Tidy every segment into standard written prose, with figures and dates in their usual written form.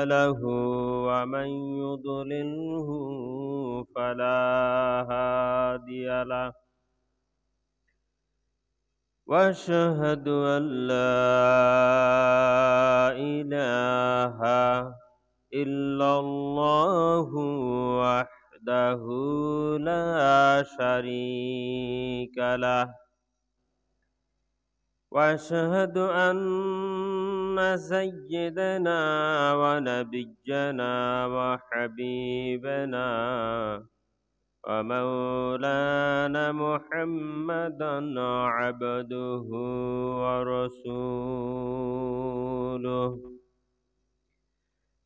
له ومن يضلله فلا هادي له واشهد ان لا اله الا الله وحده لا شريك له واشهد ان سيدنا ونبينا وحبيبنا ومولانا محمدا عبده ورسوله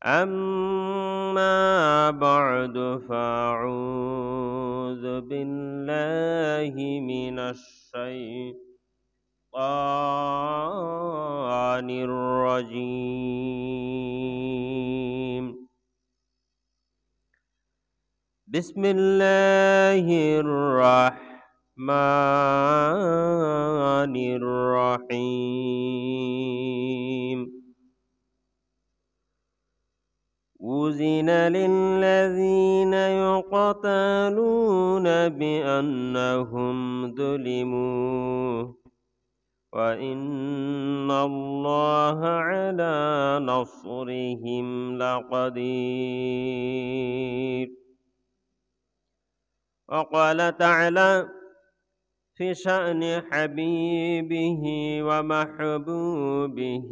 أما بعد فأعوذ بالله من الشيطان الرجيم بسم الله الرحمن الرحيم أذن للذين يقاتلون بأنهم ظلموا وإن الله على نصرهم لقدير وقال تعالى في شأن حبيبه ومحبوبه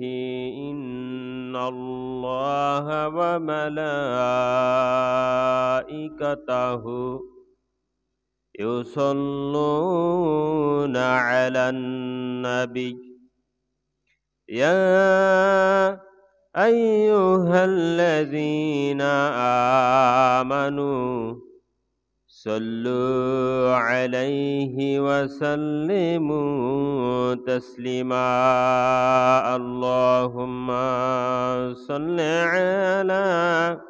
إن الله وملائكته يصلون على النبي يا أيها الذين آمنوا صلوا عليه وسلموا تسليما اللهم صل على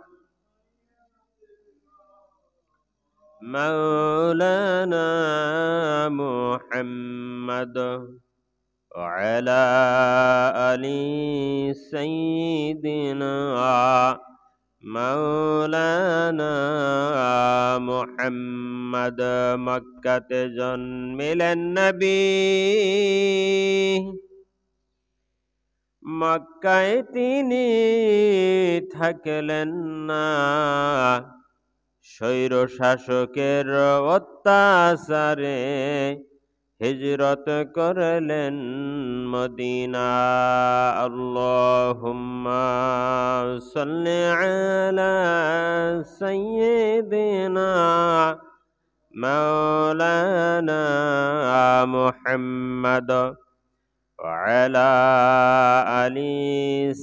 مولانا محمد وعلى آل سيدنا مولانا محمد মক্কাতে জন্মিলেন নবী মক্কায় তিনি থাকলেন না স্বৈর শাসকের অত্যাচারে হিজরত করলেন মদিনা আল্লাহুম্মা সাল্লি আলা সাইয়্যিদিনা মাওলানা মুহাম্মদ ওয়া আলা আলি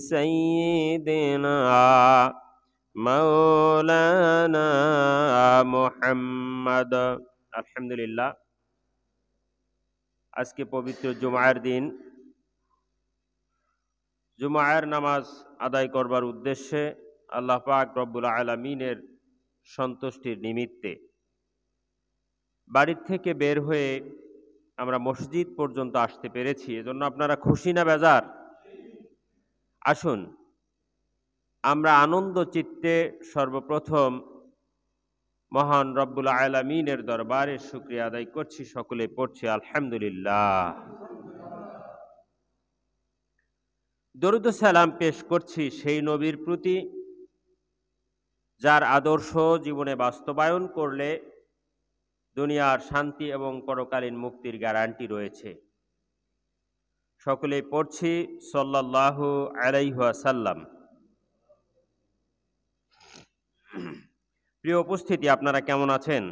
সাইয়্যিদিনা মাওলানা মুহাম্মদ আলহামদুলিল্লাহ আজকে পবিত্র জুমার দিন জুমার নামাজ আদায় করবার উদ্দেশ্যে আল্লাহ পাক রব্বুল আলামিনের সন্তুষ্টির নিমিত্তে বাড়ির থেকে বের হয়ে আমরা মসজিদ পর্যন্ত আসতে পেরেছি এজন্য আপনারা খুশি না বেজার আসুন আমরা আনন্দ চিত্তে সর্বপ্রথম মহান রব্বুল আলামিনের দরবারে শুকরিয়া আদায় করছি সকলে পড়ছি আলহামদুলিল্লাহ দরুদ ও সালাম পেশ করছি সেই নবীর প্রতি যার আদর্শ জীবনে বাস্তবায়ন করলে দুনিয়ার শান্তি এবং পরকালীন মুক্তির গ্যারান্টি রয়েছে সকলে পড়ছি সাল্লাল্লাহু আলাইহি ওয়াসাল্লাম প্রিয় উপস্থিতি আপনারা কেমন আছেন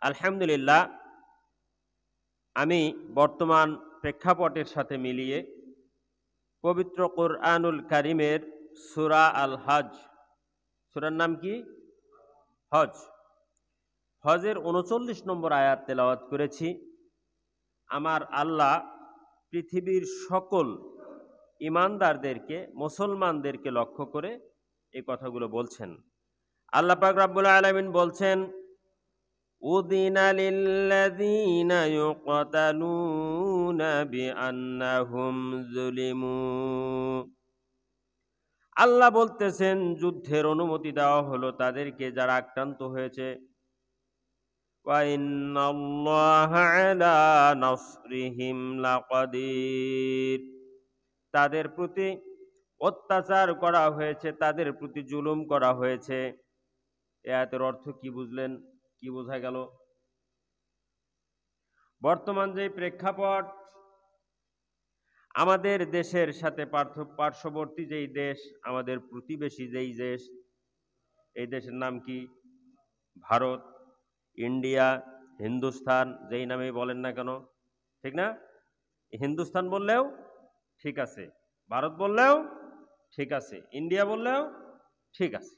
আলহামদুলিল্লাহ আমি বর্তমান প্রেক্ষাপটের সাথে মিলিয়ে পবিত্র কোরআনুল কারীমের সূরা আল হজ সূরার নাম কি হজ হজের ৩৯ নম্বর আয়াত তেলাওয়াত করেছি আমার আল্লাহ পৃথিবীর সকল ঈমানদারদেরকে মুসলমানদেরকে লক্ষ্য করে এই কথাগুলো বলছেন আল্লাহ পাক রব্বুল আলামিন বলছেন উযিনা লিল্লাযীনা ইউকতালুনা বিআন্নাহুম যুলিমু আল্লাহ বলতেছেন যুদ্ধের অনুমতি দেওয়া হলো তাদেরকে যারা আক্রান্ত হয়েছে। ওয়া ইন্নাল্লাহা আলা নাসরিহিম লাকাদির, তাদের প্রতি অত্যাচার করা হয়েছে, তাদের প্রতি জুলুম করা হয়েছে। এই আয়াতের অর্থ কি বুঝলেন? কি বোঝা গেল? বর্তমান যে প্রেক্ষাপট, আমাদের দেশের সাথে পার্শ্ববর্তী যেই দেশ, আমাদের প্রতিবেশী যেই দেশ, এই দেশের নাম কি? ভারত, ইন্ডিয়া, হিন্দুস্তান, যেই নামেই বলেন না কেন, ঠিক না? হিন্দুস্তান বললেও ঠিক আছে, ভারত বললেও ঠিক আছে, ইন্ডিয়া বললেও ঠিক আছে,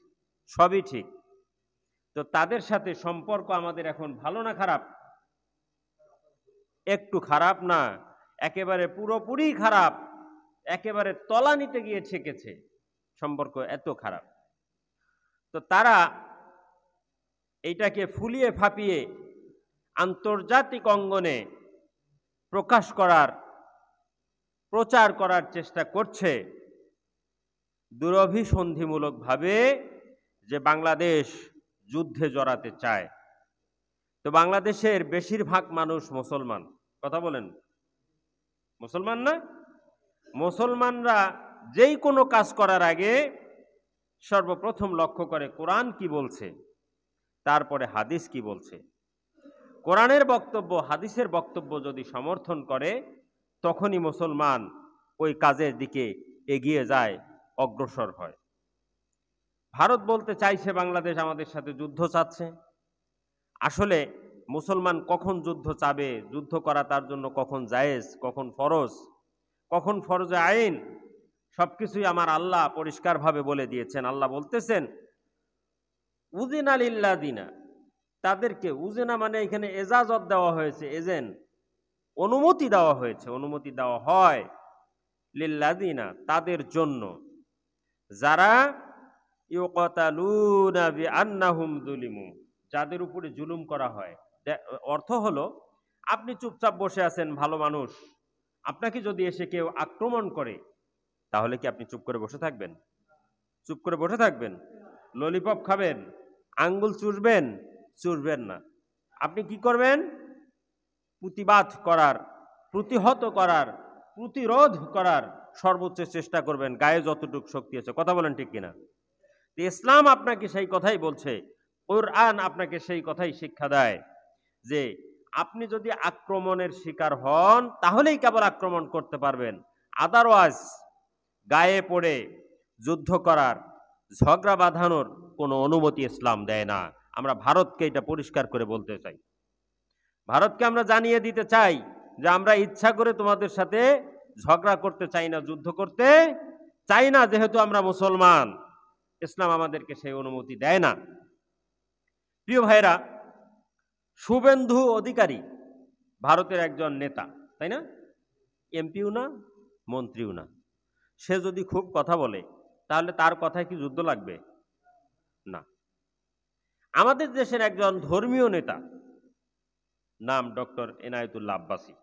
সবই ঠিক। তো তাদের সাথে সম্পর্ক আমাদের এখন ভালো না খারাপ? একটু খারাপ না, একেবারে পুরোপুরি খারাপ, একেবারে তলানিতে গিয়ে ঠেকেছে, সম্পর্ক এত খারাপ। তো তারা এইটাকে ফুলিয়ে ফাঁপিয়ে আন্তর্জাতিক অঙ্গনে প্রকাশ করার, প্রচার করার চেষ্টা করছে দুরভিসন্ধিমূলকভাবে যে বাংলাদেশ যুদ্ধে জড়াতে চায়। তো বাংলাদেশের বেশিরভাগ মানুষ মুসলমান, কথা বলেন, মুসলমান না? মুসলমানরা যেই কোনো কাজ করার আগে সর্বপ্রথম লক্ষ্য করে কোরআন কি বলছে, তারপরে হাদিস কি বলছে। কোরআনের বক্তব্য, হাদিসের বক্তব্য যদি সমর্থন করে, তখনই মুসলমান ওই কাজের দিকে এগিয়ে যায়, অগ্রসর হয়। ভারত বলতে চাইছে বাংলাদেশ আমাদের সাথে যুদ্ধ চাচ্ছে। আসলে মুসলমান কখন যুদ্ধ চাবে, যুদ্ধ করা তার জন্য কখন জায়েজ, কখন ফরজ, কখন ফরজে আইন, সবকিছুই আমার আল্লাহ পরিষ্কারভাবে বলে দিয়েছেন। আল্লাহ বলতেছেন উযিনা লিল্লাযিনা, তাদেরকে, উযিনা মানে এখানে এজাজত দেওয়া হয়েছে, এজেন্ট, অনুমতি দেওয়া হয়েছে, অনুমতি দেওয়া হয় লিল্লাযিনা, তাদের জন্য, যারা ইউকাতালুনা বিআন্নাহুম যুলিমু, যাদের উপরে জুলুম করা হয়। অর্থ হলো, আপনি চুপচাপ বসে আছেন, ভালো মানুষ, আপনাকে যদি এসে কেউ আক্রমণ করে, তাহলে কি আপনি চুপ করে বসে থাকবেন? চুপ করে বসে থাকবেন? ললিপপ খাবেন? আঙ্গুল চুষবেন? চুষবেন না। আপনি কি করবেন? প্রতিবাদ করার, প্রতিহত করার, প্রতিরোধ করার সর্বোচ্চ চেষ্টা করবেন, গায়ে যতটুকু শক্তি আছে। কথা বলেন ঠিক কিনা? ইসলাম আপনাকে সেই কথাই বলছে, কোরআন আপনাকে সেই কথাই শিক্ষা দেয় যে আপনি যদি আক্রমণের শিকার হন, তাহলেই কেবল আক্রমণ করতে পারবেন, আদারওয়াইজ গায়ে পড়ে যুদ্ধ করার, ঝগড়া বাঁধানোর কোনো অনুমতি ইসলাম দেয় না। আমরা ভারতকে এটা পরিষ্কার করে বলতে চাই। ভারতকে আমরা জানিয়ে দিতে চাই যে আমরা ইচ্ছা করে তোমাদের সাথে ঝগড়া করতে চাই না, যুদ্ধ করতে চাই না, যেহেতু আমরা মুসলমান, ইসলাম আমাদেরকে সেই অনুমতি দেয় না। প্রিয় ভাইরা, শুভেন্দু অধিকারী ভারতের একজন নেতা, তাই না? এমপিও না, মন্ত্রীও না। সে যদি খুব কথা বলে, তাহলে তার কথায় কি যুদ্ধ লাগবে? না। আমাদের দেশের একজন ধর্মীয় নেতা, নাম ডক্টর এনায়েতুল্লাহ আব্বাসী।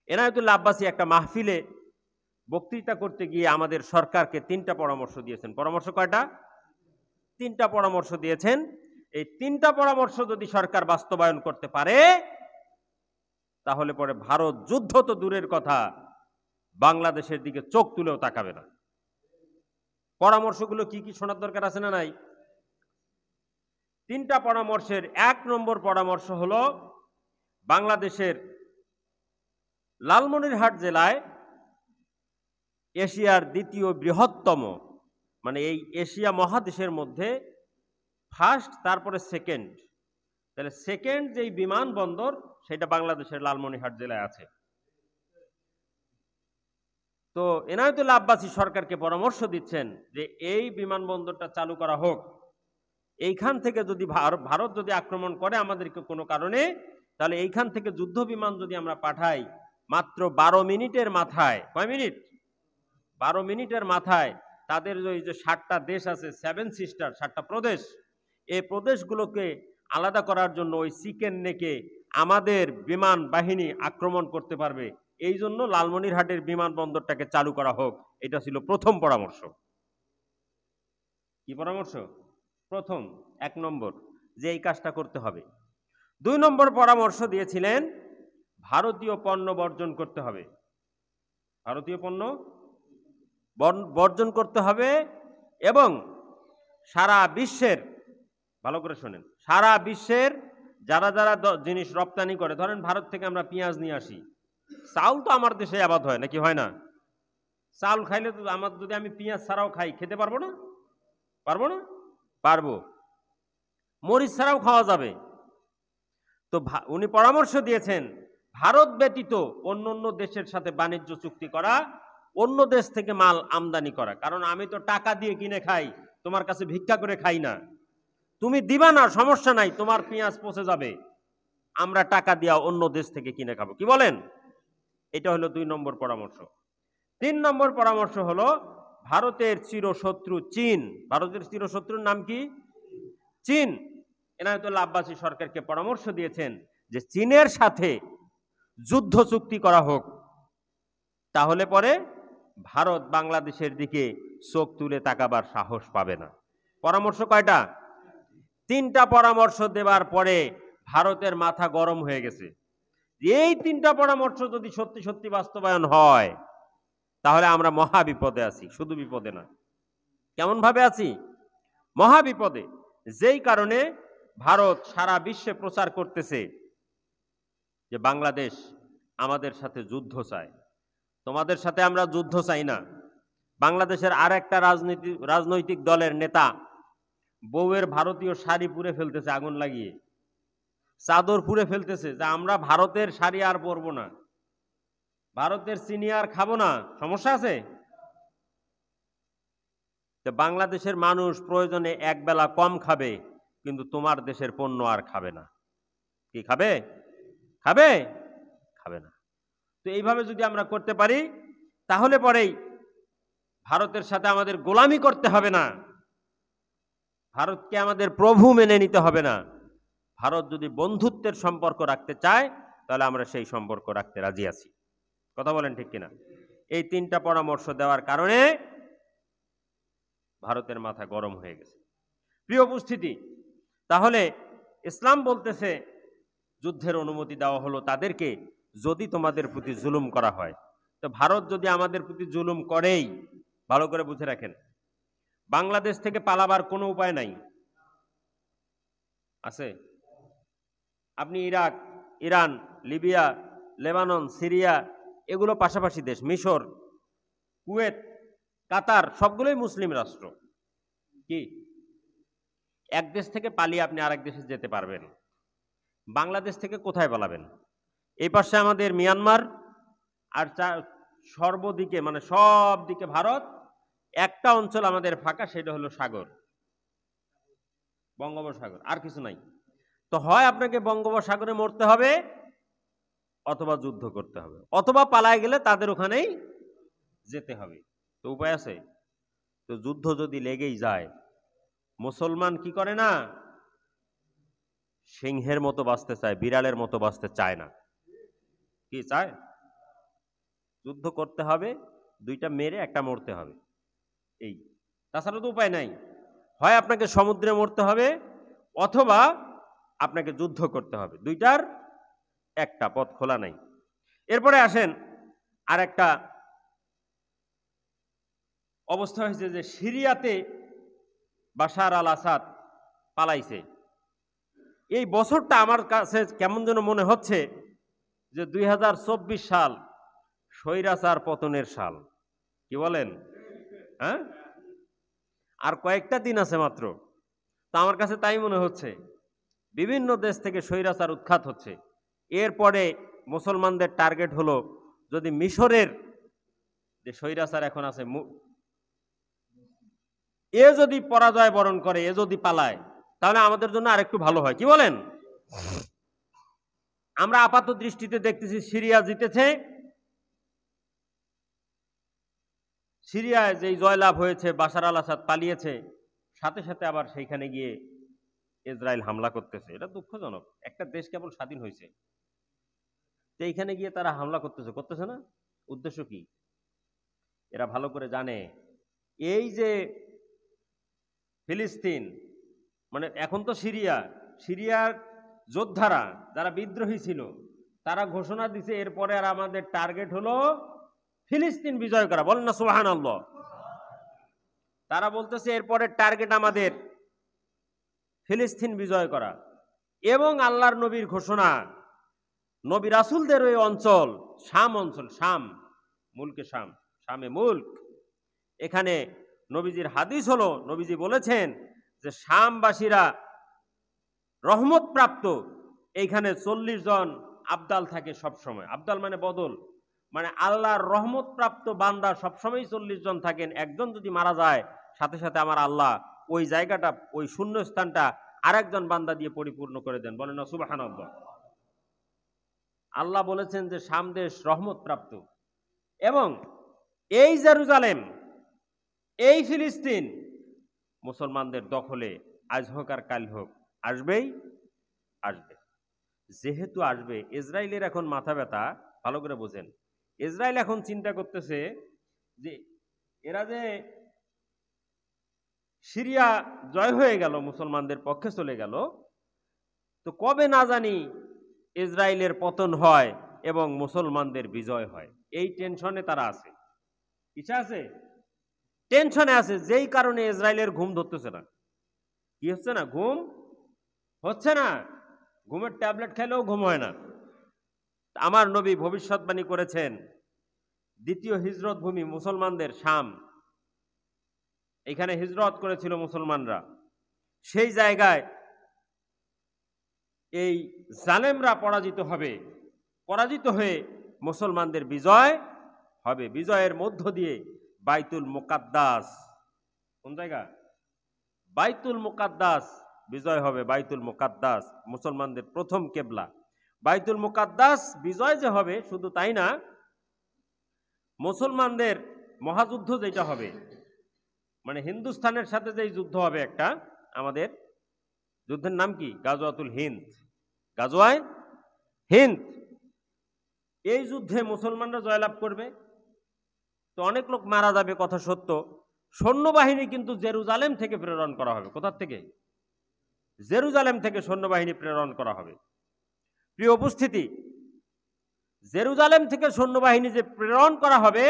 এনায়েতুল্লাহ আব্বাসী একটা মাহফিলে বক্তৃতা করতে গিয়ে আমাদের সরকারকে 3টা পরামর্শ দিয়েছেন। পরামর্শ কয়টা? 3টা পরামর্শ দিয়েছেন। এই 3টা পরামর্শ যদি সরকার বাস্তবায়ন করতে পারে, তাহলে পরে ভারত যুদ্ধ তো দূরের কথা, বাংলাদেশের দিকে চোখ তুলেও তাকাবে না। পরামর্শগুলো কি কি শোনার দরকার আছে না নাই? 3টা পরামর্শের 1 নম্বর পরামর্শ হলো, বাংলাদেশের লালমনিরহাট জেলায় এশিয়ার 2য় বৃহত্তম, মানে এই এশিয়া মহাদেশের মধ্যে ফার্স্ট, তারপরে সেকেন্ড, তাহলে সেকেন্ড যেই বিমানবন্দর, সেটা বাংলাদেশের লালমনিরহাট জেলায় আছে। তো এনায়েতুল্লাহ আব্বাসী সরকারকে পরামর্শ দিচ্ছেন যে এই বিমানবন্দরটা চালু করা হোক। এইখান থেকে যদি ভারত যদি আক্রমণ করে আমাদেরকে কোনো কারণে, তাহলে এইখান থেকে যুদ্ধ বিমান যদি আমরা পাঠাই, মাত্র 12 মিনিটের মাথায়, কয় মিনিট? 12 মিনিটের মাথায় তাদের ওই যে 7টা দেশ আছে, 7 সিস্টার, 7টা প্রদেশ, এই প্রদেশগুলোকে আলাদা করার জন্য ওই চিকেন নেকে আমাদের বিমান বাহিনী আক্রমণ করতে পারবে। এই জন্য লালমনিরহাটের বিমানবন্দরটাকে চালু করা হোক। এটা ছিল প্রথম পরামর্শ। কি পরামর্শ? প্রথম 1 নম্বর যে এই কাজটা করতে হবে। 2 নম্বর পরামর্শ দিয়েছিলেন ভারতীয় পণ্য বর্জন করতে হবে। ভারতীয় পণ্য বর্জন করতে হবে এবং সারা বিশ্বের, ভালো করে শোনেন, সারা বিশ্বের যারা যারা জিনিস রপ্তানি করে, ধরেন ভারত থেকে আমরা পেঁয়াজ নিয়ে আসি, চাউল তো আমার দেশে আবাদ হয় নাকি হয় না? চাউল খাইলে তো আমার, যদি আমি পেঁয়াজ ছাড়াও খাই খেতে পারবো না? পারবো না? পারবো। মরিচ ছাড়াও খাওয়া যাবে। তো উনি পরামর্শ দিয়েছেন ভারত ব্যতীত অন্য অন্য দেশের সাথে বাণিজ্য চুক্তি করা, অন্য দেশ থেকে মাল আমদানি করা। কারণ আমি তো টাকা দিয়ে কিনে খাই, তোমার কাছে ভিক্ষা করে খাই না। তুমি দিবা না, সমস্যা নাই, তোমার পেঁয়াজ পচে যাবে, আমরা টাকা দিয়া অন্য দেশ থেকে কিনে খাবো। কি বলেন? এটা হলো 2 নম্বর পরামর্শ। 3 নম্বর পরামর্শ হলো ভারতের চিরশত্রু চীন। ভারতের চিরশত্রুর নাম কি? চীন। এনায়েতুল্লাহ আব্বাসী সরকারকে পরামর্শ দিয়েছেন যে চীনের সাথে যুদ্ধ চুক্তি করা হোক, তাহলে পরে ভারত বাংলাদেশের দিকে চোখ তুলে তাকাবার সাহস পাবে না। পরামর্শ কয়টা? 3টা পরামর্শ দেবার পরে ভারতের মাথা গরম হয়ে গেছে। এই 3টা পরামর্শ যদি সত্যি সত্যি বাস্তবায়ন হয়, তাহলে আমরা মহা বিপদে আছি। শুধু বিপদে না, কেমন ভাবে আছি? মহা বিপদে। যেই কারণে ভারত সারা বিশ্বে প্রচার করতেছে যে বাংলাদেশ আমাদের সাথে যুদ্ধ চায়। তোমাদের সাথে আমরা যুদ্ধ চাই না। বাংলাদেশের আর একটা রাজনৈতিক দলের নেতা বউয়ের ভারতীয় শাড়ি পুড়ে ফেলতেছে আগুন লাগিয়ে, চাদর পুড়ে ফেলতেছে, যে আমরা ভারতের শাড়ি আর পরবো না, ভারতের চিনি আর খাবো না। সমস্যা আছে? বাংলাদেশের মানুষ প্রয়োজনে এক বেলা কম খাবে, কিন্তু তোমার দেশের পণ্য আর খাবে না। কি খাবে? খাবে? খাবে না। তো এইভাবে যদি আমরা করতে পারি, তাহলে পরেই ভারতের সাথে আমাদের গোলামি করতে হবে না, ভারতকে আমাদের প্রভু মেনে নিতে হবে না। ভারত যদি বন্ধুত্বের সম্পর্ক রাখতে চায়, তাহলে আমরা সেই সম্পর্ক রাখতে রাজি আছি। কথা বলেন ঠিক কিনা? এই 3টা পরামর্শ দেওয়ার কারণে ভারতের মাথা গরম হয়ে গেছে। প্রিয় উপস্থিতি, তাহলে ইসলাম বলতেছে যুদ্ধের অনুমতি দেওয়া হলো তাদেরকে যদি তোমাদের প্রতি জুলুম করা হয়। তো ভারত যদি আমাদের প্রতি জুলুম করেই, ভালো করে বুঝে রাখেন, বাংলাদেশ থেকে পালাবার কোনো উপায় নাই। আছে? আপনি Iraq, Iran, Libya, Lebanon, Syria, এগুলো পাশাপাশি দেশ, মিশর, কুয়েত, কাতার, সবগুলোই মুসলিম রাষ্ট্র। কি এক দেশ থেকে পালিয়ে আপনি আরেক দেশে যেতে পারবেন? বাংলাদেশ থেকে কোথায় পালাবেন? এই পাশে আমাদের মিয়ানমার, আর সর্বদিকে মানে সব দিকে ভারত, একটা অঞ্চল আমাদের ফাঁকা, সেটা হলো সাগর, বঙ্গোপসাগর, আর কিছু নাই। তো হয় আপনাকে বঙ্গোপসাগরে মরতে হবে, অথবা যুদ্ধ করতে হবে, অথবা পালায় গেলে তাদের ওখানেই যেতে হবে। তো উপায় আছে? তো যুদ্ধ যদি লেগেই যায়, মুসলমান কি করে না, সিংহের মতো বাঁচতে চায়, বিড়ালের মতো বাঁচতে চায় না। কি চায়? যুদ্ধ করতে হবে, 2টা মেরে একটা মরতে হবে, এই। তাছাড়া তো উপায় নাই। হয় আপনাকে সমুদ্রে মরতে হবে, অথবা আপনাকে যুদ্ধ করতে হবে। 2টার একটা পথ খোলা নাই। এরপরে আসেন, আর একটা অবস্থা হয়েছে যে সিরিয়াতে বাশার আল আসাদ পালাইছে। এই বছরটা আমার কাছে কেমন যেন মনে হচ্ছে যে 2024 সাল স্বৈরাচার পতনের সাল। কি বলেন? হ্যাঁ, আর কয়েকটা দিন আছে মাত্র। তা আমার কাছে তাই মনে হচ্ছে, বিভিন্ন দেশ থেকে স্বৈরাচার উৎখাত হচ্ছে। এরপরে মুসলমানদের টার্গেট হলো, যদি মিশরের যে স্বৈরাচার এখন আছে, এ যদি পরাজয় বরণ করে, এ যদি পালায়, তাহলে আমাদের জন্য আরেকটু ভালো হয়। কি বলেন? আমরা আপাত দৃষ্টিতে দেখতেছি সিরিয়া জিতেছে, সিরিয়ায় যেই জয়লাভ হয়েছে, বাশার আল আসাদ পালিয়েছে, সাথে সাথে আবার সেইখানে গিয়ে ইসরায়েল হামলা করতেছে। এটা দুঃখজনক। একটা দেশ কেবল স্বাধীন হয়েছে, তো এইখানে গিয়ে তারা হামলা করতেছে না? উদ্দেশ্য কি? এরা ভালো করে জানে এই যে ফিলিস্তিন, মানে এখন তো সিরিয়ার যোদ্ধারা যারা বিদ্রোহী ছিল তারা ঘোষণা দিছে এরপরে আর আমাদের টার্গেট হলো ফিলিস্তিন বিজয় করা। বলেন না সুবহানাল্লাহ। তারা বলতেছে এরপরে টার্গেট আমাদের ফিলিস্তিন বিজয় করা। এবং আল্লাহর নবীর ঘোষণা, নবী রাসূলদের ওই অঞ্চল শাম অঞ্চল, শাম মুলকে শাম, শামে মুলক, এখানে নবীজির হাদিস হলো, নবীজি বলেছেন যে শামবাসীরা রহমত প্রাপ্ত, এইখানে 40 জন আবদাল থাকে সব সময়। আবদাল মানে বদল, মানে আল্লাহর রহমত প্রাপ্ত বান্দা সবসময় 40 জন থাকেন। একজন যদি মারা যায় সাথে সাথে আমার আল্লাহ ওই জায়গাটা, ওই শূন্য স্থানটা আরেকজন বান্দা দিয়ে পরিপূর্ণ করে দেন। বলেন না সুবহানাল্লাহ। আল্লাহ বলেছেন যে শাম দেশ রহমত প্রাপ্ত। এবং এই জেরুজালেম, এই ফিলিস্তিন মুসলমানদের দখলে আজ হোক আর কাল হোক আসবেই আসবে। যেহেতু আসবে, ইসরায়েলের এখন মাথা ব্যথা, ভালো করে বোঝেন। ইসরায়েল এখন চিন্তা করতেছে যে এরা যে সিরিয়া জয় হয়ে গেল, মুসলমানদের পক্ষে চলে গেল, তো কবে না জানি ইসরায়েলের পতন হয় এবং মুসলমানদের বিজয় হয়। এই টেনশনে তারা আছে। ইচ্ছা আছে, টেনশনে আছে, যেই কারণে ইসরায়েলের ঘুম ধরতেছে না। কি হচ্ছে না? ঘুম হচ্ছে না। ঘুমের ট্যাবলেট খেলেও ঘুম হয় না। আমার নবী ভবিষ্যৎবাণী করেছেন, দ্বিতীয় হিজরত ভূমি মুসলমানদের শাম, এখানে হিজরত করেছিল মুসলমানরা। সেই জায়গায় এই জালেমরা পরাজিত হবে, পরাজিত হয়ে মুসলমানদের বিজয় হবে। বিজয়ের মধ্য দিয়ে বাইতুল মুকাদ্দাস, কোন জায়গা? বাইতুল মুকাদ্দাস বিজয় হবে। বাইতুল মুকাদ্দাস মুসলমানদের প্রথম কেবলা। বাইতুল মুকাদ্দাস বিজয় যে হবে, শুধু তাই না, মুসলমানদের মহাযুদ্ধ যেটা হবে, মানে হিন্দুস্তানের সাথে যেই যুদ্ধ হবে একটা, আমাদের যুদ্ধের নাম কি? গাজওয়াতুল হিন্দ, গাজওয়ায়ে হিন্দ। এই যুদ্ধে মুসলমানরা জয়লাভ করবে। তো অনেক লোক মারা যাবে, কথা সত্য। সৈন্যবাহিনী কিন্তু জেরুজালেম থেকে প্রেরণ করা হবে। কোথার থেকে? জেরুজালেম থেকে সৈন্যবাহিনী প্রেরণ করা হবে। প্রিয় উপস্থিতি, জেরুজালেম থেকে সৈন্যবাহিনী যে প্রেরণ করা হবে,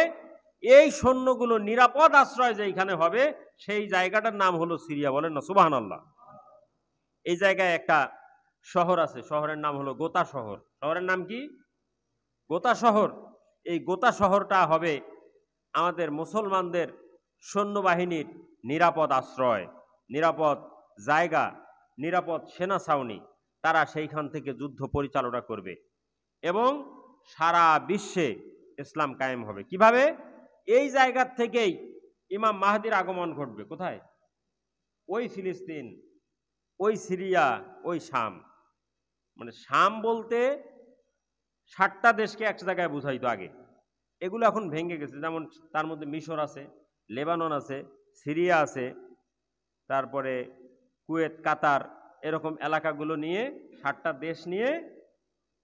এই সৈন্যগুলো নিরাপদ আশ্রয় যেখানে হবে, সেই জায়গাটার নাম হলো সিরিয়া। বলেন না সুবহানাল্লাহ। এই জায়গায় একটা শহর আছে, শহরের নাম হলো গোতা শহর। শহরের নাম কি? গোতা শহর। এই গোতা শহরটা হবে আমাদের মুসলমানদের সৈন্যবাহিনীর নিরাপদ আশ্রয়, নিরাপদ জায়গা, নিরাপদ সেনা ছাউনি। তারা সেইখান থেকে যুদ্ধ পরিচালনা করবে এবং সারা বিশ্বে ইসলাম কায়েম হবে। কিভাবে? এই জায়গার থেকেই ইমাম মাহদির আগমন ঘটবে। কোথায়? ওই ফিলিস্তিন, ওই সিরিয়া, ওই শাম। মানে শাম বলতে 60টা দেশকে এক জায়গায় বুঝাইতো আগে, এগুলো এখন ভেঙে গেছে। যেমন তার মধ্যে মিশর আছে, লেবানন আছে, সিরিয়া আছে, তারপরে কুয়েত, কাতার, এরকম এলাকাগুলো নিয়ে 60টা দেশ নিয়ে,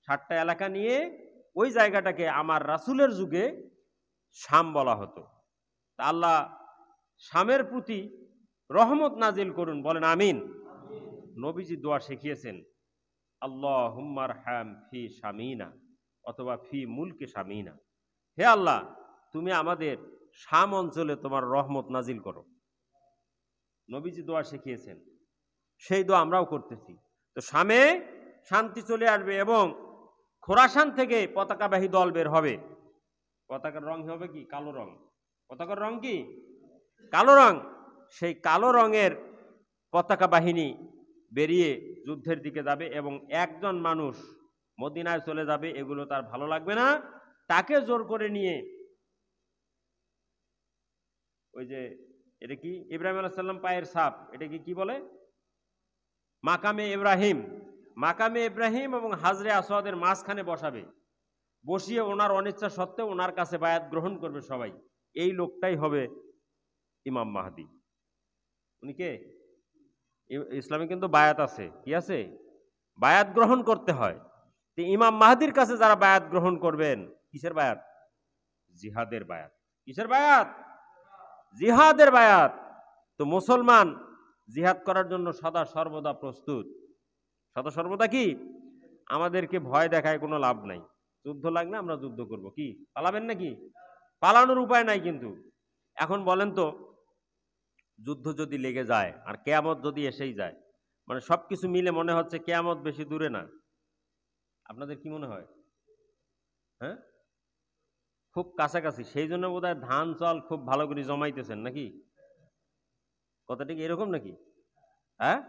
60টা এলাকা নিয়ে ওই জায়গাটাকে আমার রাসূলের যুগে শাম বলা হতো। তা আল্লাহ শামের প্রতি রহমত নাজিল করুন। বলেন আমিন। নবীজি দোয়া শিখিয়েছেন, আল্লাহুম্মা আরহাম ফি শামিনা, অথবা ফি মুলকে শামিনা। হে আল্লাহ, তুমি আমাদের শাম অঞ্চলে তোমার রহমত নাজিল করো। নবীজি দোয়া শিখিয়েছেন, সেই দোয়া আমরাও করতেছি। তো শামে শান্তি চলে আসবে এবং খোরাসান থেকে পতাকাবাহী দল বের হবে। পতাকার রং হবে কি? কালো রং। পতাকার রং কি? কালো রং। সেই কালো রঙের পতাকা বাহিনী বেরিয়ে যুদ্ধের দিকে যাবে এবং একজন মানুষ মদিনায় চলে যাবে। এগুলো তার ভালো লাগবে না। তাকে জোর করে নিয়ে, ওই যে এটা কি, ইব্রাহিম আলাইহিস সালাম পায়ের ছাপ, এটাকে কি বলে? মাকামে ইব্রাহিম। মাকামে ইব্রাহিম এবং হাজরে আসওয়াদের মাঝখানে বসাবে। বসিয়ে ওনার অনিচ্ছা সত্ত্বেও ওনার কাছে বায়াত গ্রহণ করবে সবাই। এই লোকটাই হবে ইমাম মাহদি। উনি কে? ইসলামে কিন্তু বায়াত আছে। কি আছে? বায়াত গ্রহণ করতে হয়। তো ইমাম মাহদির কাছে যারা বায়াত গ্রহণ করবেন, কিসের বায়াত? জিহাদের বায়াত। কিসের বায়াত? জিহাদের বায়াত। তো মুসলমান জিহাদ করার জন্য সদা সর্বদা প্রস্তুত। সদা সর্বদা কি? আমাদেরকে ভয় দেখায় কোনো লাভ নাই। যুদ্ধ লাগলে আমরা যুদ্ধ করব। কি পালাবেন নাকি? পালানোর উপায় নাই। কিন্তু এখন বলেন তো, যুদ্ধ যদি লেগে যায় আর কিয়ামত যদি এসেই যায়, মানে সবকিছু মিলে মনে হচ্ছে কিয়ামত বেশি দূরে না। আপনাদের কি মনে হয়? হ্যাঁ, খুব কাছাকাছি। সেই জন্য বোধহয় ধান চাল খুব ভালো করে জমাইতেছেন নাকি? কথাটা কি এরকম নাকি? হ্যাঁ,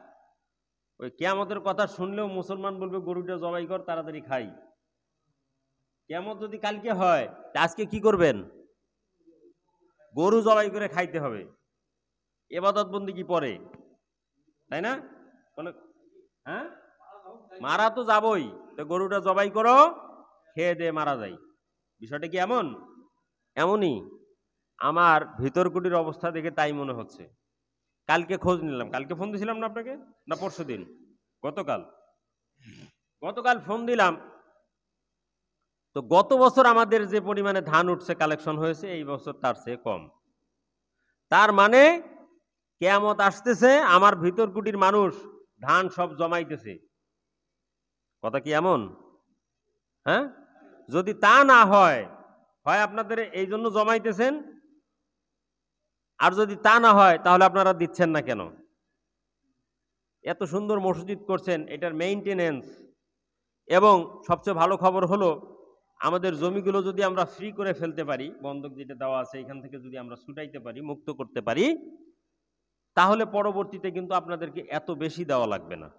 ওই কিয়ামতের কথা শুনলেও মুসলমান বলবে গরুটা জবাই কর, তাড়াতাড়ি খাই। কিয়ামত যদি কালকে হয়, আজকে কি করবেন? গরু জবাই করে খাইতে হবে। ইবাদত বন্দি কি পরে, তাই না? হ্যাঁ, মারা তো যাবই, তো গরুটা জবাই করো, খেয়ে দিয়ে মারা যায়। বিষয়টা কি এমন? এমনই। আমার ভিতর কুটির অবস্থা দেখে তাই মনে হচ্ছে। কালকে খোঁজ নিলাম, কালকে ফোন দিয়েছিলাম না আপনাকে, না পরশু দিন? গতকাল ফোন দিলাম। তো গত বছর আমাদের যে পরিমাণে ধান উঠছে, কালেকশন হয়েছে, এই বছর তার চেয়ে কম। তার মানে কিয়ামত আসতেছে, আমার ভিতর কুটির মানুষ ধান সব জমাইতেছে। কথা কি এমন? হ্যাঁ, যদি তা না হয়, হয় আপনাদের এই জন্য জমাইতেছেন, আর যদি তা না হয় তাহলে আপনারা দিচ্ছেন না কেন? এত সুন্দর মসজিদ করছেন, এটার মেইনটেনেন্স, এবং সবচেয়ে ভালো খবর হলো আমাদের জমিগুলো যদি আমরা ফ্রি করে ফেলতে পারি, বন্ধক যেটা দেওয়া আছে এখান থেকে যদি আমরা ছুটাইতে পারি, মুক্ত করতে পারি, তাহলে পরবর্তীতে কিন্তু আপনাদেরকে এত বেশি দেওয়া লাগবে না।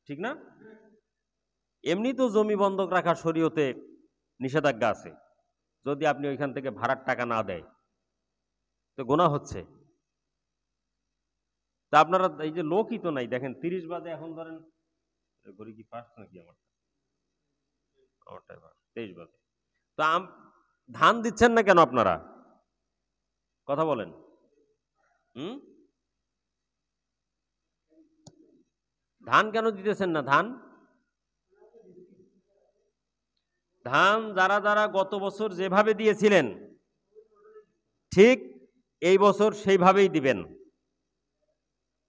ঠিক না? এমনি তো জমি বন্ধক রাখা শরীয়তে নিষেধাজ্ঞা আছে। যদি আপনি ওইখান থেকে ভাড়ার টাকা না দেয় তো গুনাহ হচ্ছে। তা আপনারা এই যে লোকই তো নাই, দেখেন 30 বাজে, এখন ধরেন ঘড়ি কি ফাস্ট নাকি? আমারটাই ফাস্ট, 23 বাজে। তো ধান দিচ্ছেন না কেন আপনারা? কথা বলেন। ধান কেন দিতেছেন না? ধান যারা যারা গত বছর যেভাবে দিয়েছিলেন, ঠিক এই বছর সেইভাবেই দিবেন।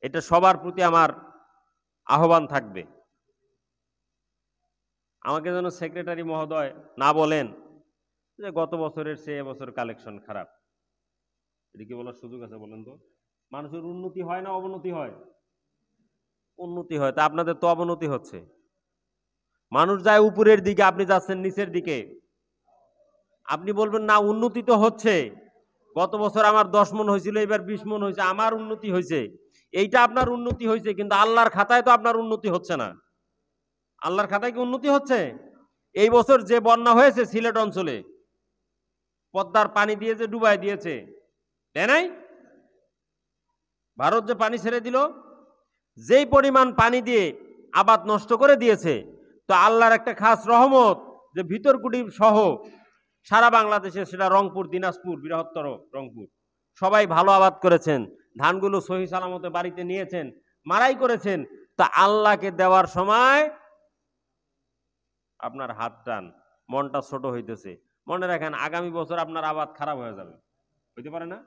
এটা সবার প্রতি আমার আহ্বান থাকবে। আমাকে যেন সেক্রেটারি মহোদয় না বলেন যে গত বছরের চেয়ে এবছর কালেকশন খারাপ। এটা কি বলার সুযোগ আছে বলেন তো? মানুষের উন্নতি হয় না অবনতি হয়? উন্নতি হয়। তা আপনাদের তো অবনতি হচ্ছে। মানুষ যায় উপরের দিকে, আপনি যাচ্ছেন নিচের দিকে। আপনি বলবেন না উন্নতি তো হচ্ছে, গত বছর আমার 10 মণ হয়েছিল, এবার 20 মণ হয়েছে, আমার উন্নতি হয়েছে। এইটা আপনার উন্নতি হয়েছে, কিন্তু আল্লাহর খাতায় তো আপনার উন্নতি হচ্ছে না। আল্লাহর খাতায় কি উন্নতি হচ্ছে? এই বছর যে বন্যা হয়েছে সিলেট অঞ্চলে, পদ্মার পানি দিয়ে যে ডুবাই দিয়েছে, তাই নাই? ভারত যে পানি ছেড়ে দিল, যেই পরিমাণ পানি দিয়ে আবাদ নষ্ট করে দিয়েছে, তো আল্লাহর একটা খাস রহমত যে ভিতরকুটি সহ সারা বাংলাদেশে, সেটা রংপুর, দিনাজপুর, বৃহত্তর রংপুর, সবাই ভালো আবাদ করেছেন, ধানগুলো সহি সালামতে বাড়িতে নিয়েছেন, মারাই করেছেন। তা আল্লাহকে দেওয়ার সময় আপনার হাত টান, মনটা ছোট হইতেছে। মনে রাখেন আগামী বছর আপনার আবাদ খারাপ হয়ে যাবে। হইতে পারে না?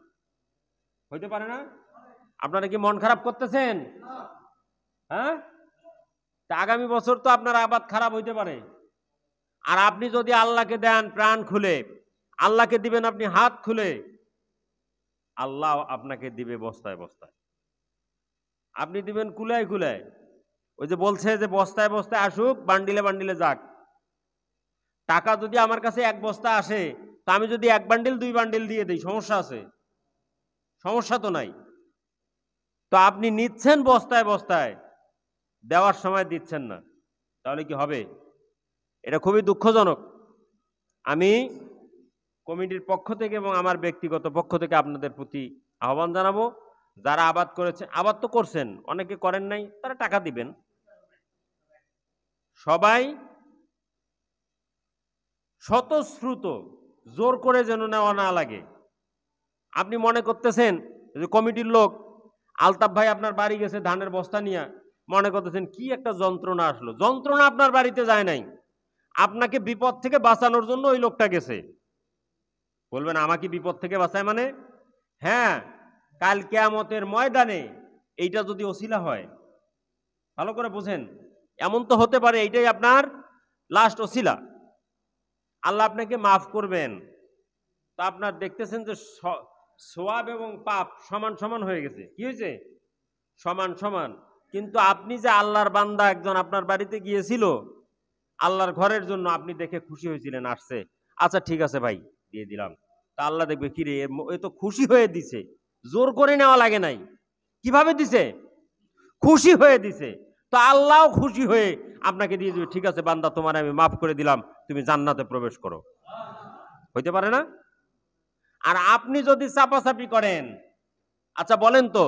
হইতে পারে না? আপনারা কি মন খারাপ করতেছেন? হ্যাঁ, তা আগামী বছর তো আপনার আবাদ খারাপ হইতে পারে। আর আপনি যদি আল্লাহকে দেন প্রাণ খুলে, আল্লাহকে দিবেন আপনি হাত খুলে, আল্লাহ আপনাকে দিবে বস্তায় বস্তায়। আপনি দিবেন কুলায় কুলায়। ওই যে বলছে যে বস্তায় বস্তায় আসুক, বান্ডিলে বান্ডিলে যাক। টাকা যদি আমার কাছে 1 বস্তা আসে, তা আমি যদি 1 বান্ডিল 2 বান্ডিল দিয়ে দিই, সমস্যা আছে? সমস্যা তো নাই। তো আপনি নিচ্ছেন বস্তায় বস্তায়, দেওয়ার সময় দিচ্ছেন না, তাহলে কি হবে? এটা খুবই দুঃখজনক। আমি কমিটির পক্ষ থেকে এবং আমার ব্যক্তিগত পক্ষ থেকে আপনাদের প্রতি আহ্বান জানাবো, যারা আবাদ করেছেন, আবাদ তো করছেন, অনেকে করেন নাই, তারা টাকা দিবেন। সবাই স্বতঃস্ফূর্ত, জোর করে যেন নেওয়া না লাগে। আপনি মনে করতেছেন যে কমিটির লোক আলতাফ ভাই আপনার বাড়ি গেছে ধানের বস্তা নিয়ে, মনে করতেছেন কি একটা যন্ত্রণা আসলো। যন্ত্রণা আপনার বাড়িতে যায় নাই, আপনাকে বিপদ থেকে বাঁচানোর জন্য ওই লোকটা গেছে। বলবেন আমাকে বিপদ থেকে বাঁচায় মানে? হ্যাঁ, কাল কিয়ামতের ময়দানে এইটা যদি ওসিলা হয়, ভালো করে বোঝেন, এমন তো হতে পারে এইটাই আপনার লাস্ট ওসিলা, আল্লাহ আপনাকে মাফ করবেন। তা আপনার দেখতেছেন যে সওয়াব এবং পাপ সমান সমান হয়ে গেছে। কি হয়েছে? সমান সমান। কিন্তু আপনি যে আল্লাহর বান্দা একজন আপনার বাড়িতে গিয়েছিল আল্লাহর ঘরের জন্য, আপনি দেখে খুশি হয়েছিলেন, আসছে, আচ্ছা ঠিক আছে ভাই দিয়ে দিলাম। তা আল্লাহ দেখবে কি রে, এ তো খুশি হয়ে দিছে, জোর করে নেওয়া লাগে নাই। কিভাবে দিছে? খুশি হয়ে দিছে। তো আল্লাহও খুশি হয়ে আপনাকে দিয়ে দিবে, ঠিক আছে বান্দা, তোমার আমি মাফ করে দিলাম, তুমি জান্নাতে প্রবেশ করো। হইতে পারে না? আর আপনি যদি চাপাচাপি করেন, আচ্ছা বলেন তো,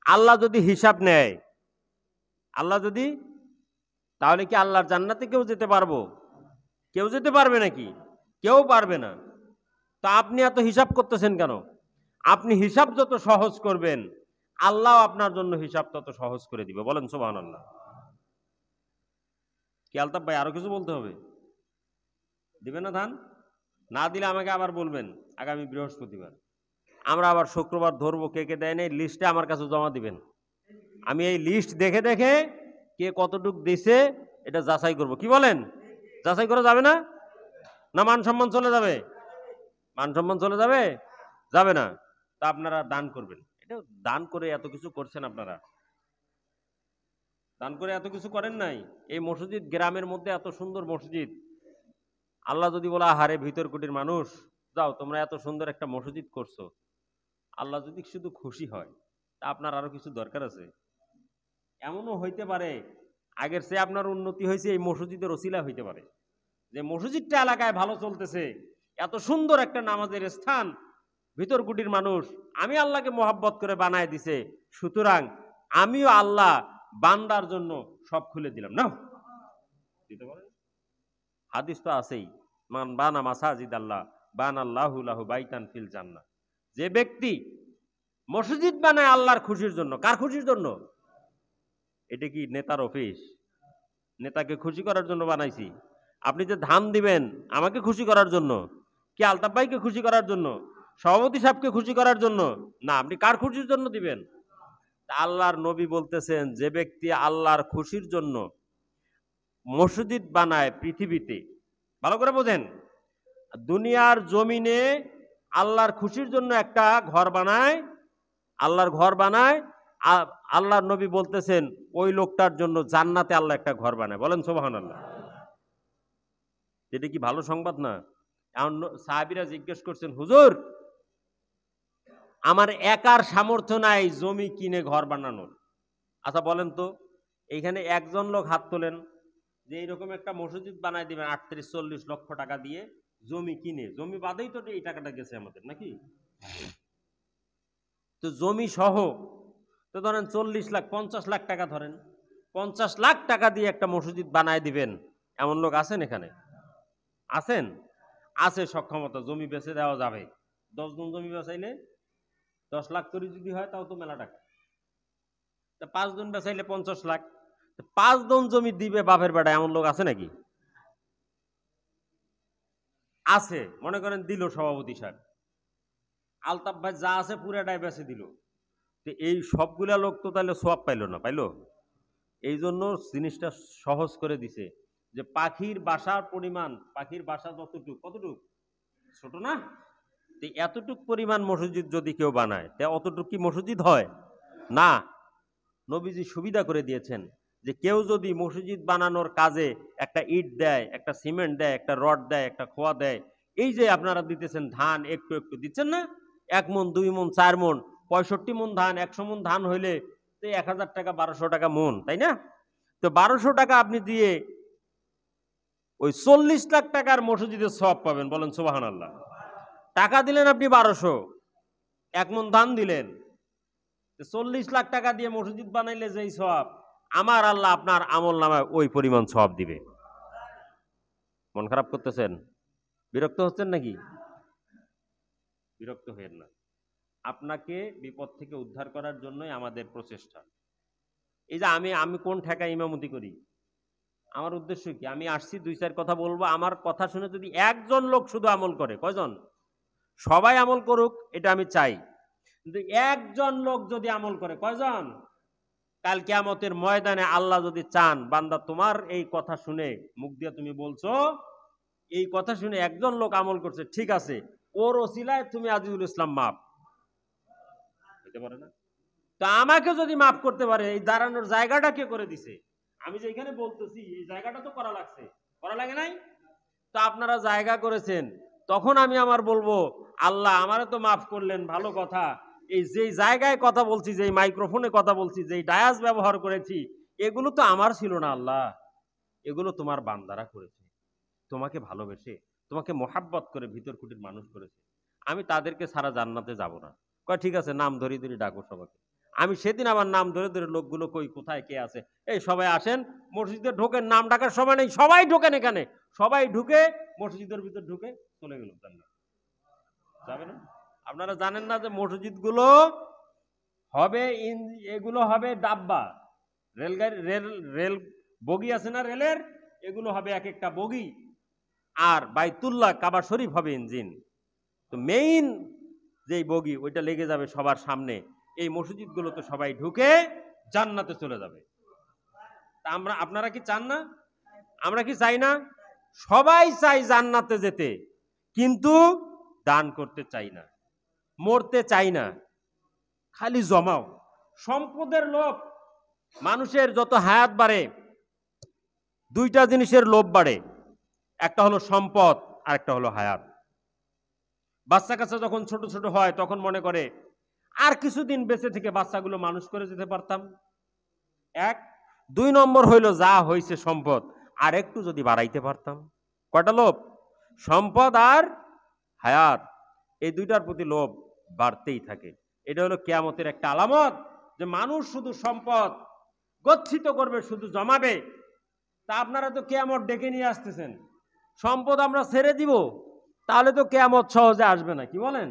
আল্লাহ যদি হিসাব নেয়, আল্লাহ যদি, তাহলে কি আল্লাহর জান্নাতে কেউ যেতে পারবো? কেউ যেতে পারবে নাকি? কেউ পারবে না। তো আপনি এত হিসাব করতেছেন কেন? আপনি হিসাব যত সহজ করবেন, আল্লাহ আপনার জন্য হিসাব তত সহজ করে দিবে। বলেন সুবহানাল্লাহ। কি আলতাফ ভাই, আরো কিছু বলতে হবে? দিবে না ধান? না দিলে আমাকে আবার বলবেন আগামী বৃহস্পতিবার। আমরা আবার শুক্রবার ধরবো কে কে দেয় নাই, লিস্টে আমার কাছে জমা দিবেন। আমি এই লিস্ট দেখে দেখে কে কতটুক দিছে এটা যাচাই করব। কি বলেন? যাচাই করা যাবে না? না মান সম্মান চলে যাবে? মান সম্মান চলে যাবে? যাবে না। তা আপনারা দান করবেন। এটা দান করে এত কিছু করছেন আপনারা, দান করে এত কিছু করেন নাই। এই মসজিদ, গ্রামের মধ্যে এত সুন্দর মসজিদ, আল্লাহ যদি বলা, হারে ভিতর কুটির মানুষ, যাও তোমরা এত সুন্দর একটা মসজিদ করছো, আল্লাহ যদি শুধু খুশি হয়, তা আপনার আরো কিছু দরকার আছে? এমনও হইতে পারে আগের চেয়ে আপনার উন্নতি হয়েছে এই মসজিদের ওসিলা হইতে পারে, যে মসজিদটা এলাকায় ভালো চলতেছে, এত সুন্দর একটা নামাজের স্থান, ভিতর কুটির মানুষ, আমি আল্লাহকে মোহাব্বত করে বানায় দিছে, সুতরাং আমিও আল্লাহ বান্দার জন্য সব খুলে দিলাম। না দিতে পারেন? হাদিস তো আছেই, মান বানা মাসাজিদ আল্লাহ বান আল্লাহু লাহু বাইতান ফিল জান্নাহ। যে ব্যক্তি মসজিদ বানায় আল্লাহর খুশির জন্য, কার খুশির জন্য? এটা কি নেতার অফিস? নেতাকে খুশি করার জন্য বানাইছি? আপনি যে ধান দিবেন আমাকে খুশি করার জন্য? কি আলতাফ ভাইকে খুশি করার জন্য? সভাপতি সাহেবকে খুশি করার জন্য? না, আপনি কার খুশির জন্য দিবেন? আল্লাহর নবী বলতেছেন, যে ব্যক্তি আল্লাহর খুশির জন্য মসজিদ বানায় পৃথিবীতে, ভালো করে বোঝেন, দুনিয়ার জমিনে আল্লাহর খুশির জন্য একটা ঘর বানায়, আল্লাহর ঘর বানায়, আল্লাহর নবী বলতেছেন ওই লোকটার জন্য জান্নাতে আল্লাহ একটা ঘর বানায়। বলেন সুবহানাল্লাহ। এটা কি ভালো সংবাদ না? এখন সাহাবীরা জিজ্ঞেস করছেন, হুজুর আমার একার সামর্থ্য নাই জমি কিনে ঘর বানানোর, আচ্ছা বলেন তো, এইখানে একজন লোক হাত তোলেন যে এইরকম একটা মসজিদ বানায় দিবেন 38-40 লক্ষ টাকা দিয়ে, জমি কিনে, জমি বাদেই তো এই টাকাটা গেছে আমাদের নাকি? তো জমি সহ তো ধরেন 40 লাখ 50 লাখ টাকা, ধরেন 50 লাখ টাকা দিয়ে একটা মসজিদ বানায় দিবেন, এমন লোক আছেন এখানে? আছেন? আছে সক্ষমতা, জমি বেচে দেওয়া যাবে। 10 জন জমি বেচাইলে 10 লাখ করে যদি হয় তাও তো মেলা টাকা। 5 জন বেচাইলে 50 লাখ, 5 জন জমি দিবে বাপের বেটা, এমন লোক আছে নাকি? আছে। মনে করেন দিল সভাপতি সাহেব, আলতাফ ভাই যা আছে পুরাটাই বেচে দিল, তো এই সবগুলা লোক তো তাহলে সোয়াব পাইলো না? পাইলো। এই জন্য জিনিসটা সহজ করে দিছে, যে পাখির বাসার পরিমাণ, পাখির বাসা যতটুক, কতটুক ছোট না, তো এতটুক পরিমাণ মসজিদ যদি কেউ বানায়, তা অতটুক কি মসজিদ হয়? না। নবীজি সুবিধা করে দিয়েছেন যে কেউ যদি মসজিদ বানানোর কাজে একটা ইট দেয়, একটা সিমেন্ট দেয়, একটা রড দেয়, একটা খোয়া দেয়, এই যে আপনারা দিতেছেন ধান একটু একটু দিচ্ছেন না, 1 মন 2 মন 4 মন 65 মন ধান, 100 মন ধান হইলে তো 1000 টাকা 1200 টাকা মন, তাই না? তো 1200 টাকা আপনি দিয়ে ওই 40 লাখ টাকার মসজিদের সওয়াব পাবেন। বলেন সুবহানাল্লাহ। টাকা দিলেন আপনি 1200, 1 মন ধান দিলেন, 40 লাখ টাকা দিয়ে মসজিদ বানাইলে যেই সওয়াব, আমার আল্লাহ আপনার আমল নামায় ওই পরিমাণ সওয়াব দিবে। মন খারাপ করতেছেন? বিরক্ত হচ্ছেন নাকি? বিরক্ত হবেন না, আপনাকে বিপদ থেকে উদ্ধার করার জন্যই আমাদের প্রচেষ্টা। এই যে আমি কোন ঠেকায় ইমামতি করি, আমার উদ্দেশ্য কি? আমি আসছি 2-4 কথা বলবো, আমার কথা শুনে যদি একজন লোক শুধু আমল করে, কয়জন? সবাই আমল করুক এটা আমি চাই, কিন্তু একজন লোক যদি আমল করে, কয়জন? কাল কিয়ামতের ময়দানে আল্লাহ যদি চান, বান্দা তোমার এই কথা শুনে, মুখ দিয়ে তুমি বলছো, এই কথা শুনে একজন লোক আমল করছে, ঠিক আছে, ওর ওসিলায় তুমি আজিজুল ইসলাম মাফ হতে পারে না? তা আমাকে যদি মাফ করতে পারে, এই দাঁড়ানোর জায়গাটা কে করে দিছে? আমি যে এখানে বলতেছি এই জায়গাটা তো করা লাগছে, করা লাগে নাই? তো আপনারা জায়গা করেছেন, তখন আমি আমার বলবো আল্লাহ আমারে তো মাফ করলেন, ভালো কথা। এই যে জায়গায় কথা বলছি, যে মাইক্রোফোনে কথা বলছি, যে ডায়াস ব্যবহার করেছি, এগুলো তো আমার ছিল না আল্লাহ, এগুলো তোমার বান্দারা করেছে, তোমাকে ভালোবেসে, তোমাকে মোহাব্বত করে ভিতর কুটির মানুষ করেছে। আমি তাদেরকে সারা জান্নাতে যাব না। কয় ঠিক আছে, নাম ধরে ধরে ডাকো সবাইকে। আমি সেদিন আমার নাম ধরে ধরে লোকগুলো কই কোথায় কে আছে, এই সবাই আসেন মসজিদে ঢোকেন, নাম ডাকার সময় নেই, সবাই ঢোকেন এখানে। সবাই ঢুকে মসজিদের ভিতর ঢুকে চলে গেল জান্নাত। যাবে না? আপনারা জানেন না যে মসজিদগুলো হবে, এগুলো হবে ডাব্বা, রেলগাড়ি, রেল বগি আছে না রেলের, এগুলো হবে এক একটা বগি। আর বাইতুল্লাহ কাবা শরীফ হবে ইঞ্জিন। তো মেইন যেই বগি ওইটা লেগে যাবে সবার সামনে। এই মসজিদগুলো তো সবাই ঢুকে জান্নাতে চলে যাবে। তা আপনারা কি চান না? আমরা কি চাই না? সবাই চাই জান্নাতে যেতে, কিন্তু দান করতে চাই না, মরতে চাই না, খালি জমাও। সম্পদের লোভ, মানুষের যত হায়াত বাড়ে দুইটা জিনিসের লোভ বাড়ে, একটা হলো সম্পদ আর একটা হলো হায়াত। বাচ্চা কাচ্চা যখন ছোট ছোট হয় তখন মনে করে আর কিছুদিন বেঁচে থেকে বাচ্চাগুলো মানুষ করে যেতে পারতাম। এক, দুই নম্বর হইল যা হয়েছে সম্পদ আর একটু যদি বাড়াইতে পারতাম। কয়টা লোভ? সম্পদ আর হায়াত, এই দুইটার প্রতি লোভ বাড়তেই থাকে। এটা হলো কিয়ামতের একটা আলামত, যে মানুষ শুধু সম্পদ গচ্ছিত করবে, শুধু জমাবে। তা আপনারা তো কিয়ামত ডেকে নিয়ে আসতেছেন, সম্পদ আমরা ছেড়ে দিব, তাহলে তো কিয়ামত সহজে আসবে না, কি বলেন?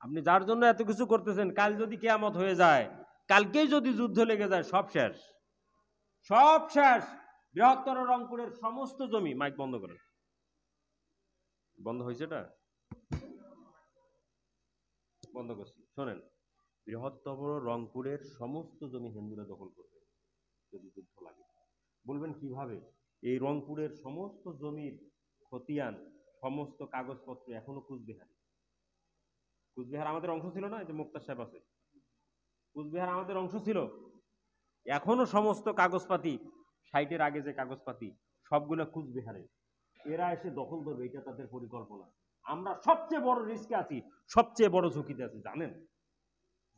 আপনি যার জন্য এত কিছু করতেছেন, কাল যদি কিয়ামত হয়ে যায়, কালকেই যদি যুদ্ধ লেগে যায়, সব শেষ, সব শেষ। বৃহত্তর রংপুরের সমস্ত জমি, মাইক বন্ধ করেন, বন্ধ হয়েছে, এটা বন্ধ করছি, শোনেন, বৃহত্তর রংপুরের সমস্ত জমি হিন্দুরা দখল করবে যদি যুদ্ধ লাগে। বলবেন কিভাবে? এই রংপুরের সমস্ত জমির খতিয়ান, সমস্ত কাগজপত্র এখনো কুচবিহারে। কুচবিহার আমাদের অংশ ছিল না, এই যে মুক্তার সাহেব আছে, কুচবিহার আমাদের অংশ ছিল, এখনো সমস্ত কাগজপাতি, 60-এর আগে যে কাগজপাতি সবগুলো কুচবিহারে। এরা এসে দখল করবে, এটা তাদের পরিকল্পনা। আমরা সবচেয়ে বড় রিস্কে আছি, সবচেয়ে বড় ঝুঁকিতে আছি, জানেন?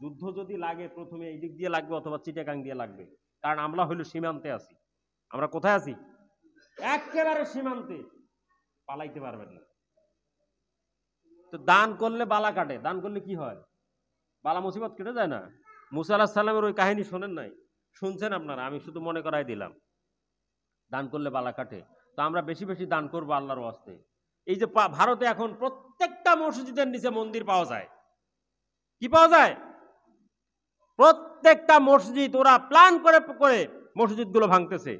যুদ্ধ যদি লাগে প্রথমে এই দিক দিয়ে লাগবে অথবা চিটাগাং দিয়ে লাগবে, কারণ আমরা হইল সীমান্তে আছি। আমরা কোথায় আছি? একেবারে সীমান্তে, পালাইতে পারবেন না। তো দান করলে বালা কাটে, দান করলে কি হয়? বালা মুসিবত কেটে যায় না? মুসা আলাইহিস সালামের ওই কাহিনী শোনেন নাই? শুনছেন আপনারা, আমি শুধু মনে করাই দিলাম। দান করলে বালা কাটে। তো আমরা বেশি বেশি দান করবো আল্লাহর ওয়াস্তে। এই যে ভারতে এখন প্রত্যেকটা মসজিদের নিচে মন্দির পাওয়া যায়, কি পাওয়া যায়? প্রত্যেকটা মসজিদ ওরা প্ল্যান করে করে মসজিদগুলো ভাঙতেছে।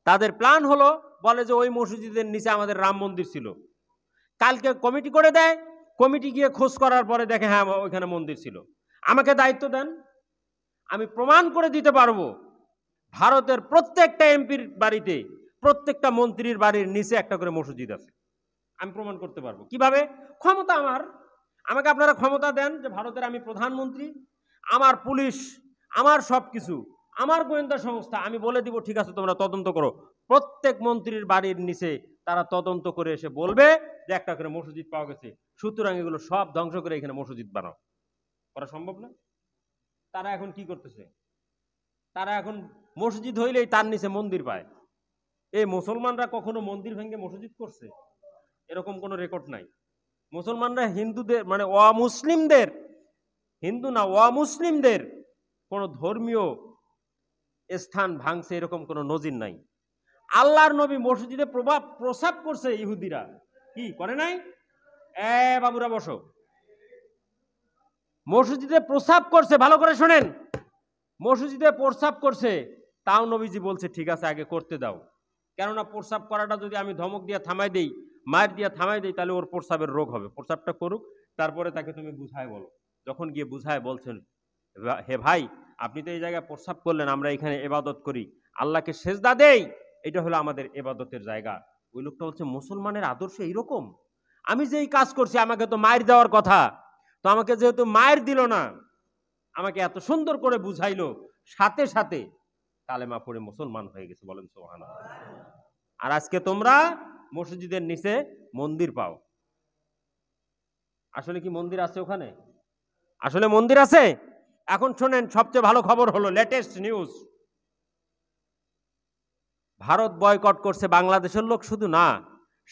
তাদের প্ল্যান হলো, বলে যে ওই মসজিদের নিচে আমাদের রাম মন্দির ছিল। কালকে কমিটি করে দেয়, কমিটি গিয়ে খোঁজ করার পরে দেখে হ্যাঁ ওইখানে মন্দির ছিল। আমাকে দায়িত্ব দেন, আমি প্রমাণ করে দিতে পারবো ভারতের প্রত্যেকটা এমপির বাড়িতে, প্রত্যেকটা মন্ত্রীর বাড়ির নিচে একটা করে মসজিদ আছে। আমি প্রমাণ করতে পারবো। কিভাবে? ক্ষমতা আমার, আমাকে আপনারা ক্ষমতা দেন যে ভারতের আমি প্রধানমন্ত্রী, আমার পুলিশ, আমার সবকিছু, আমার গোয়েন্দা সংস্থা, আমি বলে দিব ঠিক আছে তোমরা তদন্ত করো। প্রত্যেক মন্ত্রীর বাড়ির নিচে তারা তদন্ত করে এসে বলবে যে একটা করে মসজিদ পাওয়া গেছে, সুতরাং এগুলো সব ধ্বংস করে এখানে মসজিদ বানাও। করা সম্ভব না? তারা এখন কি করতেছে? তারা এখন মসজিদ হইলেই তার নিচে মন্দির পায়। এই মুসলমানরা কখনো মন্দির ভেঙে মসজিদ করছে? এরকম কোনো রেকর্ড নাই। মুসলমানরা হিন্দুদের মানে অমুসলিমদের, হিন্দু না অমুসলিমদের কোনো ধর্মীয় স্থান ভাঙছে এরকম কোনো নজির নাই। আল্লাহর নবী মসজিদে প্রসাব করছে, ইহুদিরা কি করে নাই? বাবুরা বসো, মসজিদে প্রসাব করছে, ভালো করে শোনেন, মসজিদে প্রসাব করছে, তাও নবীজি বলছে ঠিক আছে আগে করতে দাও। কেননা প্রসাব করাটা যদি আমি ধমক দিয়ে থামাই দেই, মায়ের দিয়ে থামাই দেই, তাহলে ওর প্রসাবের রোগ হবে। প্রসাবটা করুক, তারপরে তাকে তুমি বুঝায় বলো। যখন গিয়ে বুঝায় বলছেন, হে ভাই আপনি তো এই জায়গায় প্রস্রাব করলেন, আমরা এখানে ইবাদত করি, আল্লাহকে সেজদা দেই, এটা হলো আমাদের ইবাদতের জায়গা। ওই লোকটা বলছে মুসলমানের আদর্শ এইরকম, আমি যেই কাজ করছি আমাকে তো মায়ের দেওয়ার কথা, তো আমাকে যেহেতু মায়ের দিল না, আমাকে এত সুন্দর করে বুঝাইলো, সাথে সাথে কালেমা পড়ে মুসলমান হয়ে গেছে। বলেন সুবহানাল্লাহ। আর আজকে তোমরা মসজিদের নিচে মন্দির পাও। আসলে কি মন্দির আছে ওখানে? আসলে মন্দির আছে? এখন শোনেন, সবচেয়ে ভালো খবর হলো, লেটেস্ট নিউজ, ভারত বয়কট করছে। বাংলাদেশের লোক শুধু না,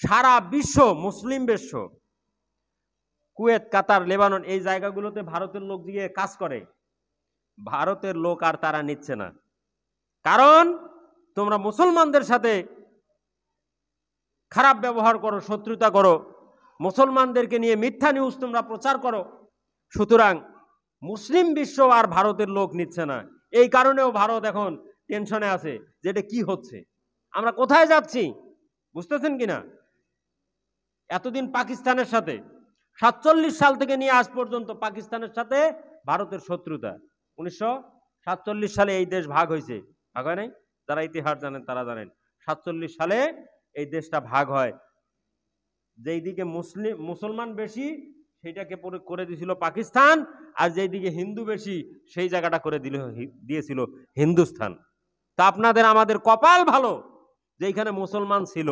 সারা বিশ্ব, মুসলিম বিশ্ব, কুয়েত, কাতার, লেবানন, এই জায়গাগুলোতে ভারতের লোক দিয়ে কাজ করে। ভারতের লোক আর তারা নিচ্ছে না, কারণ তোমরা মুসলমানদের সাথে খারাপ ব্যবহার করো, শত্রুতা করো, মুসলমানদেরকে নিয়ে মিথ্যা নিউজ তোমরা প্রচার করো। সুতরাং মুসলিম বিশ্ব আর ভারতের লোক নিচ্ছে না। এই কারণেও ভারত এখন টেনশনে আছে যে এটা কি হচ্ছে, আমরা কোথায় যাচ্ছি, বুঝতেছেন কিনা? এতদিন পাকিস্তানের সাথে 47 সাল থেকে নিয়ে আজ পর্যন্ত পাকিস্তানের সাথে ভারতের শত্রুতা। 1947 সালে এই দেশ ভাগ হয়েছে, ভাগ হয় নাই? যারা ইতিহাস জানেন তারা জানেন, 47 সালে এই দেশটা ভাগ হয়। যেই দিকে মুসলমান বেশি সেইটাকে করে দিয়েছিল পাকিস্তান, আর যেই দিকে হিন্দু বেশি সেই জায়গাটা করে দিয়েছিল হিন্দুস্তান। তা আপনাদের আমাদের কপাল ভালো যে এখানে মুসলমান ছিল।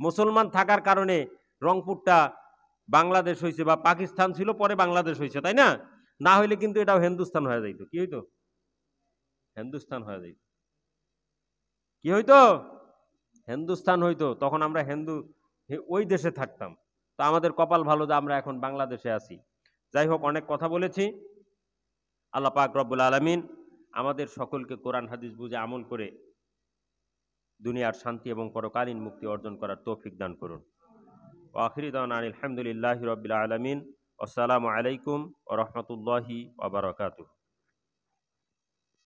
মুসলমান থাকার কারণে রংপুরটা বাংলাদেশ হয়েছে, বা পাকিস্তান ছিল পরে বাংলাদেশ হয়েছে, তাই না? না হইলে কিন্তু এটাও হিন্দুস্তান হয়ে যাইতো। কি হইতো? হিন্দুস্তান হয়ে যাইতো। কি হইতো? হিন্দুস্তান হইতো। তখন আমরা ওই দেশে থাকতাম। তো আমাদের কপাল ভালো যে আমরা এখন বাংলাদেশে আছি। যাই হোক, অনেক কথা বলেছি। আল্লাহ পাক রব্বুল আলামিন আমাদের সকলকে কোরআন হাদিস বুঝে আমল করে দুনিয়ার শান্তি এবং পরকালীন মুক্তি অর্জন করার তৌফিক দান করুন। ওয়া আখিরু দাওয়ানা আলহামদুলিল্লাহি রাব্বিল আলামিন। আসসালামু আলাইকুম ওয়া রাহমাতুল্লাহি ওয়া বারাকাতুহু।